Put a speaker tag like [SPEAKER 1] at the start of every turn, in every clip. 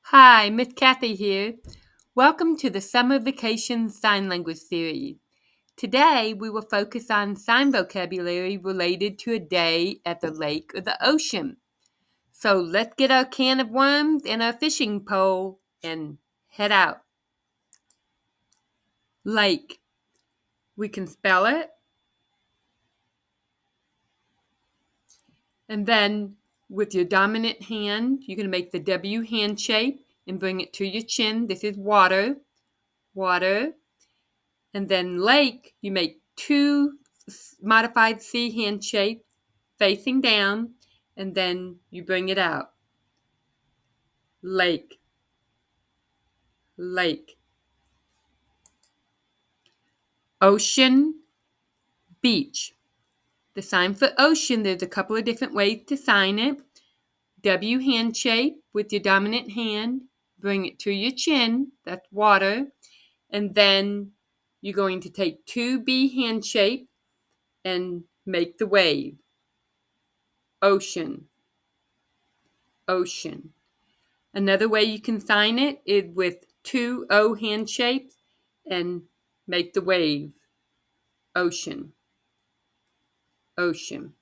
[SPEAKER 1] Hi, Miss Kathy here. Welcome to the Summer Vacation Sign Language Series. Today, we will focus on sign vocabulary related to a day at the lake or the ocean. So let's get our can of worms and our fishing pole and head out. Lake. We can spell it. And then with your dominant hand, you're going to make the W hand shape and bring it to your chin. This is water. Water. And then lake, you make two modified C hand shape facing down, and then you bring it out. Lake, lake. Ocean, beach. The sign for ocean, there's a couple of different ways to sign it. W hand shape with your dominant hand, bring it to your chin, that's water, and then you're going to take two B hand shape and make the wave. Ocean, ocean. Another way you can sign it is with two O hand shapes and make the wave. Ocean, ocean.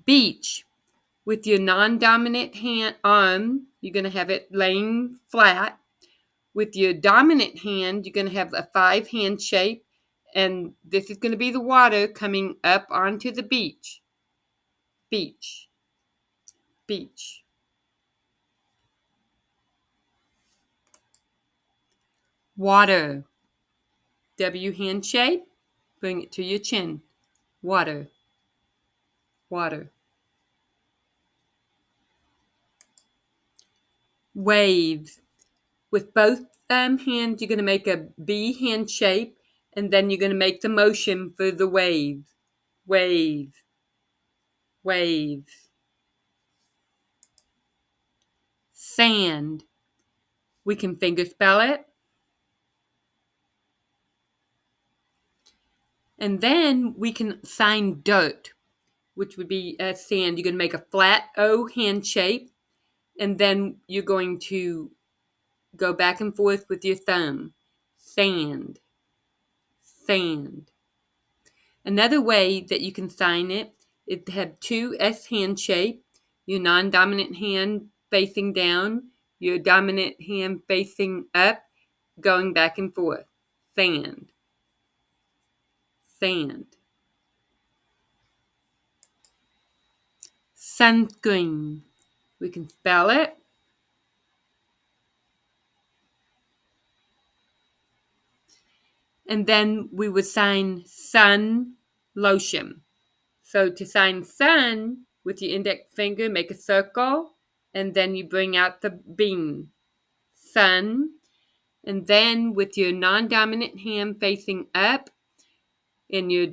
[SPEAKER 1] Beach. With your non-dominant hand arm, you're going to have it laying flat. With your dominant hand, you're going to have a 5 hand shape, and this is going to be the water coming up onto the beach. Beach, beach. Water. W hand shape, bring it to your chin. Water, water. Waves. With both hands, you're going to make a B hand shape, and then you're going to make the motion for the wave. Wave, waves. Sand. We can finger spell it. And then we can sign dirt, which would be sand. You're going to make a flat O hand shape, and then you're going to go back and forth with your thumb. Sand, sand. Another way that you can sign it is to have two S hand shape, your non-dominant hand facing down, your dominant hand facing up, going back and forth. Sand, sand. Sunscreen. We can spell it. And then we would sign sun lotion. So to sign sun, with your index finger, make a circle, and then you bring out the bean. Sun. And then with your non-dominant hand facing up, in your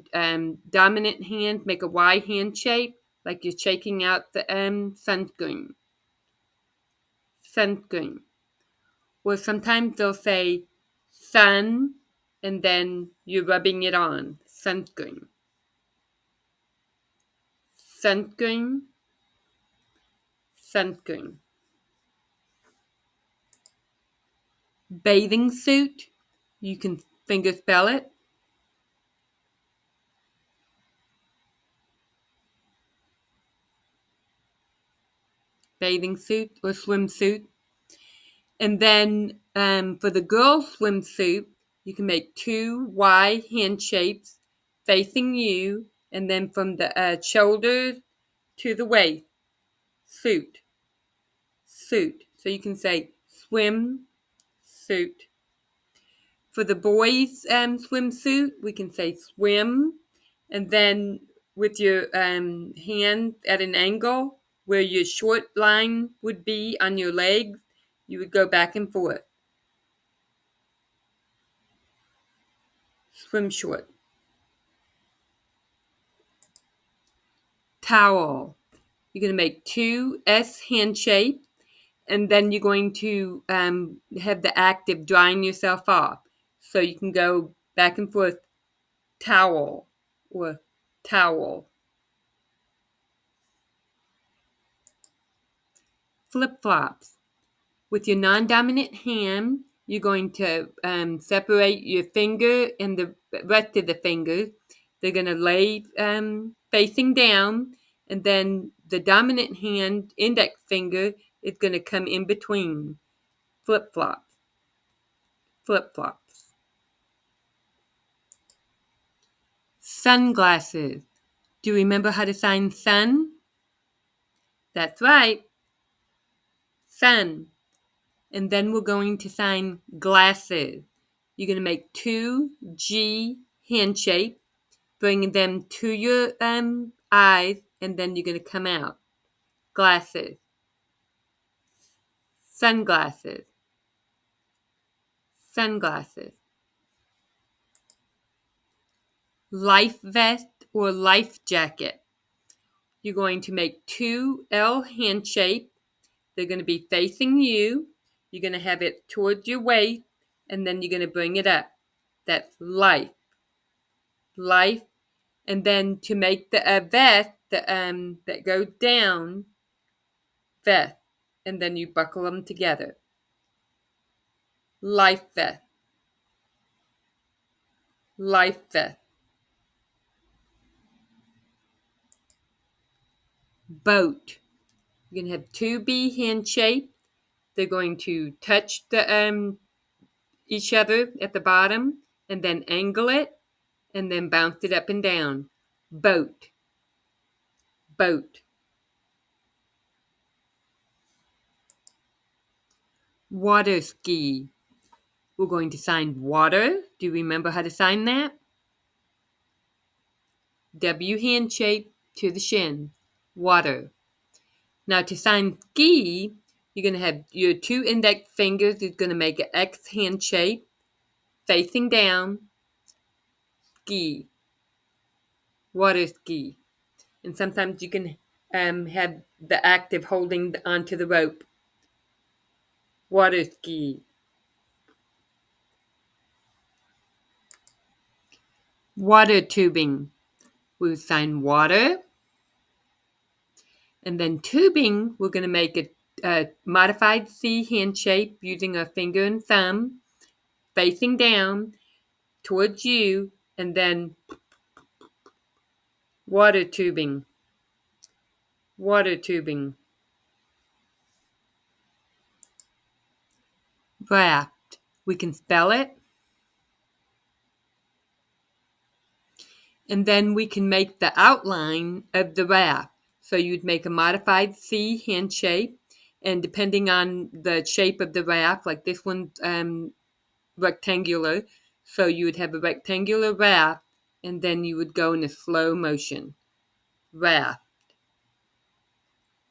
[SPEAKER 1] dominant hand, make a Y hand shape, like you're shaking out the sunscreen. Sunscreen. Or sometimes they'll say sun, and then you're rubbing it on. Sunscreen. Sunscreen. Sunscreen. Bathing suit. You can finger spell it. Bathing suit or swimsuit. And then for the girls' swimsuit, you can make two Y hand shapes facing you, and then from the shoulders to the waist. Suit. Suit. So you can say swim suit. For the boys' swimsuit, we can say swim, and then with your hand at an angle where your short line would be on your legs, you would go back and forth. Swim short. Towel. You're going to make two S hand shape, and then you're going to have the act of drying yourself off. So you can go back and forth, towel or towel. Flip-flops. With your non-dominant hand, you're going to separate your finger and the rest of the fingers. They're going to lay facing down, and then the dominant hand, index finger, is going to come in between. Flip-flops. Flip-flops. Sunglasses. Do you remember how to sign sun? That's right. Sun. And then we're going to sign glasses. You're going to make two G hand shapes, bring them to your eyes, and then you're going to come out. Glasses. Sunglasses. Sunglasses. Life vest or life jacket. You're going to make two L hand shapes. They're going to be facing you. You're going to have it towards your waist, and then you're going to bring it up. That's life. Life. And then to make the vest that goes down, vest. And then you buckle them together. Life vest. Life vest. Boat. You're going to have two B hand shapes. They're going to touch the each other at the bottom, and then angle it, and then bounce it up and down. Boat. Boat. Water ski. We're going to sign water. Do you remember how to sign that? W hand shape to the shin. Water. Now to sign ski, you're going to have your two index fingers is going to make an X hand shape, facing down, ski. Water ski. And sometimes you can have the active holding onto the rope. Water ski. Water tubing. We'll sign water. And then tubing, we're going to make a modified C hand shape using our finger and thumb, facing down towards you, and then water tubing. Water tubing. Raft. We can spell it. And then we can make the outline of the raft. So you'd make a modified C hand shape, and depending on the shape of the raft, like this one's rectangular, so you would have a rectangular raft, and then you would go in a slow motion. Raft.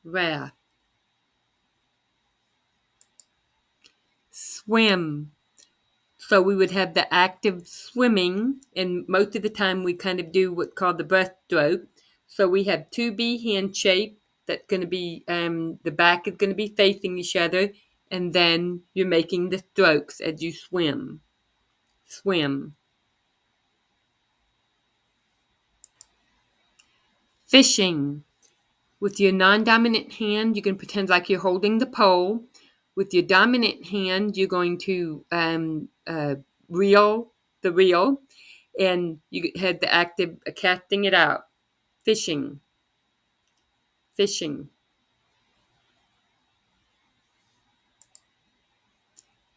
[SPEAKER 1] Raft. Swim. So we would have the active swimming, and most of the time we kind of do what's called the breaststroke. So we have two B hand shape that's going to be, the back is going to be facing each other, and then you're making the strokes as you swim. Swim. Fishing. With your non-dominant hand, you can pretend like you're holding the pole. With your dominant hand, you're going to reel the reel, and you had the active casting it out. Fishing. Fishing.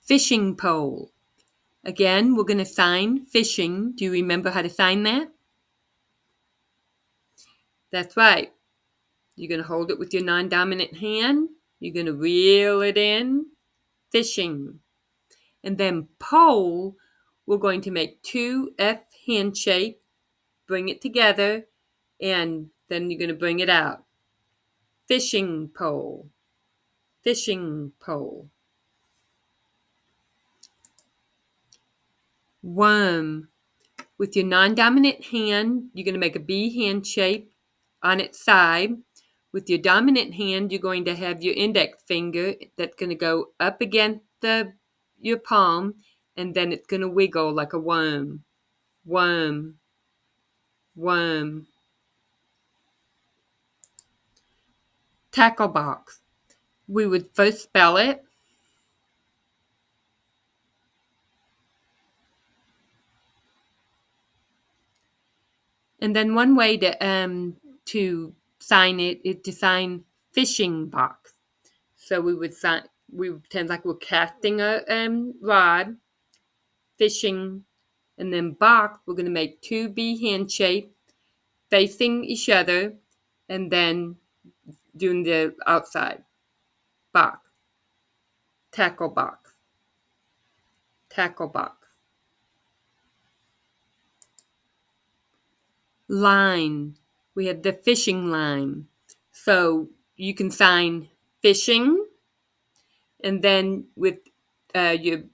[SPEAKER 1] Fishing pole. Again, we're going to sign fishing. Do you remember how to sign that? That's right. You're going to hold it with your non-dominant hand. You're going to reel it in. Fishing. And then pole, we're going to make two F hand shapes, bring it together, and then you're going to bring it out. Fishing pole. Fishing pole. Worm. With your non-dominant hand, you're going to make a B hand shape on its side. With your dominant hand, you're going to have your index finger that's going to go up against your palm, and then it's going to wiggle like a worm. Worm. Worm. Tackle box. We would first spell it. And then one way to sign it is to sign fishing box. So we would pretend like we're casting a rod, fishing, and then box. We're going to make two B hand shape facing each other, and then doing the outside box, tackle box, tackle box. Line. We have the fishing line. So you can sign fishing, and then with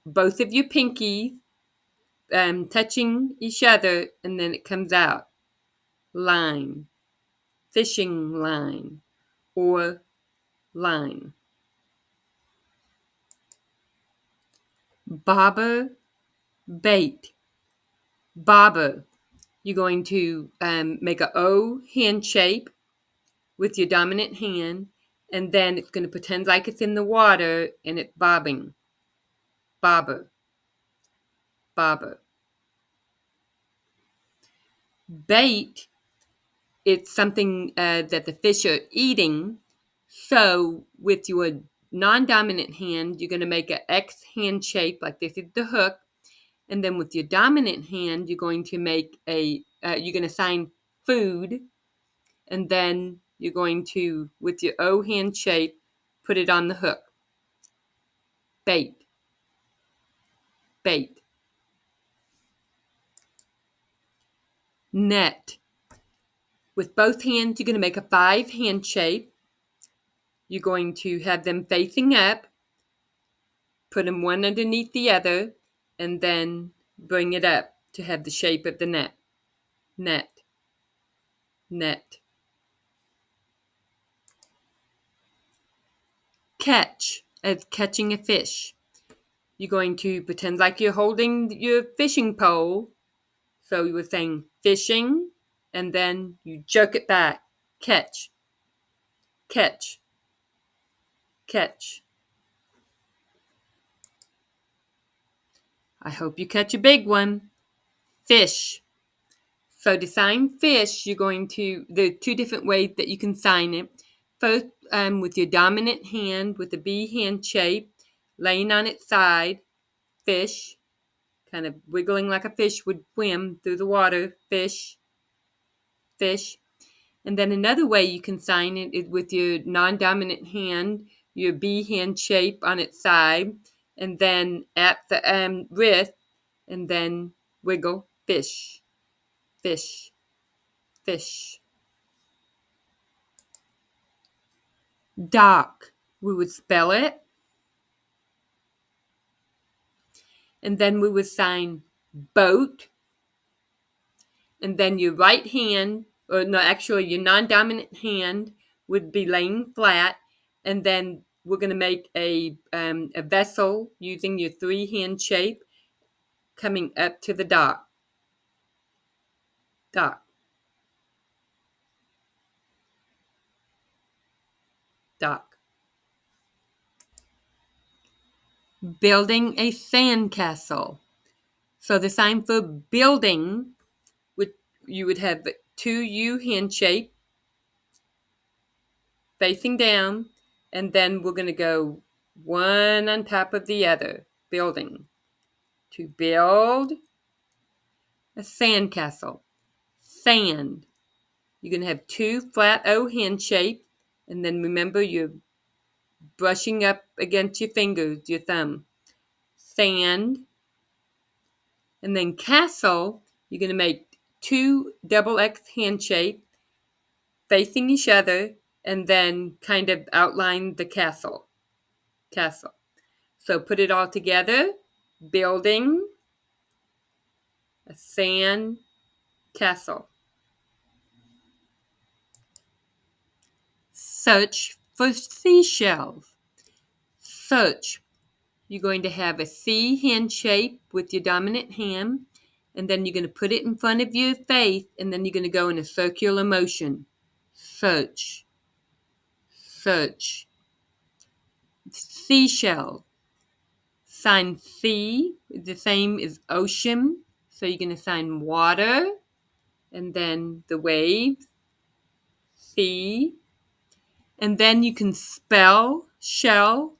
[SPEAKER 1] both of your pinkies touching each other, and then it comes out. Line. Fishing line. Or line. Bobber, bait. Bobber. You're going to make an O hand shape with your dominant hand, and then it's going to pretend like it's in the water and it's bobbing. Bobber, bobber. Bait, it's something that the fish are eating. So with your non-dominant hand, you're going to make an X hand shape, like this is the hook. And then with your dominant hand, you're going to make you're going to sign food. And then you're going to, with your O hand shape, put it on the hook. Bait, bait. Net. With both hands, you're going to make a 5 hand shape. You're going to have them facing up, put them one underneath the other, and then bring it up to have the shape of the net. Net, net. Catch, as catching a fish. You're going to pretend like you're holding your fishing pole. So you were saying fishing, and then you jerk it back. Catch, catch, catch. I hope you catch a big one. Fish. So to sign fish, there are two different ways that you can sign it. First, with your dominant hand, with the B hand shape, laying on its side, fish, kind of wiggling like a fish would swim through the water, fish, fish. And then another way you can sign it is with your non-dominant hand, your B hand shape on its side, and then at the wrist, and then wiggle, fish, fish, fish. Dock, we would spell it, and then we would sign boat, and then your right hand, or no, actually your non-dominant hand would be laying flat, and then we're going to make a vessel using your 3 hand shape coming up to the dock. Dock, dock. Building a sandcastle. So the sign for building, you would have 2 U hand shape facing down, and then we're going to go one on top of the other. Building. To build a sandcastle. Sand. You're going to have 2 flat O hand shapes, and then remember you're brushing up against your fingers, your thumb. Sand. And then castle, you're going to make 2 double X hand shapes facing each other, and then kind of outline the castle. Castle. So put it all together. Building a sand castle. Search for seashells. Search. You're going to have a C hand shape with your dominant hand, and then you're going to put it in front of your face, and then you're going to go in a circular motion. Search. Search. Seashell. Sign C, the same as ocean. So you're going to sign water, and then the wave, C, and then you can spell shell,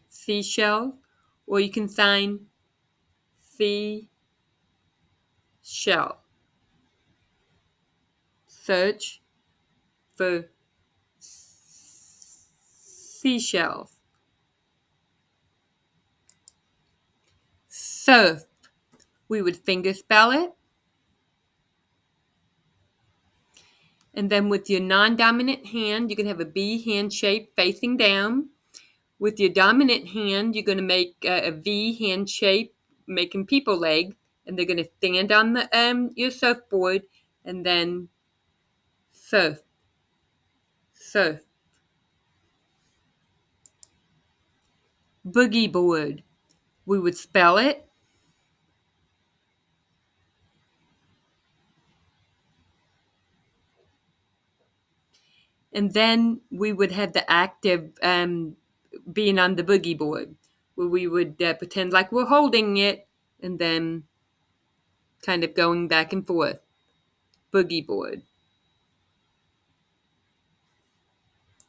[SPEAKER 1] seashell, or you can sign sea shell. Search for seashells. Surf, we would finger spell it. And then with your non-dominant hand, you can have a B hand shape facing down. With your dominant hand, you're going to make a V hand shape, making people legs, and they're going to stand on the your surfboard and then surf, surf. Boogie board, we would spell it. And then we would have the act of being on the boogie board, where we would pretend like we're holding it and then kind of going back and forth. Boogie board.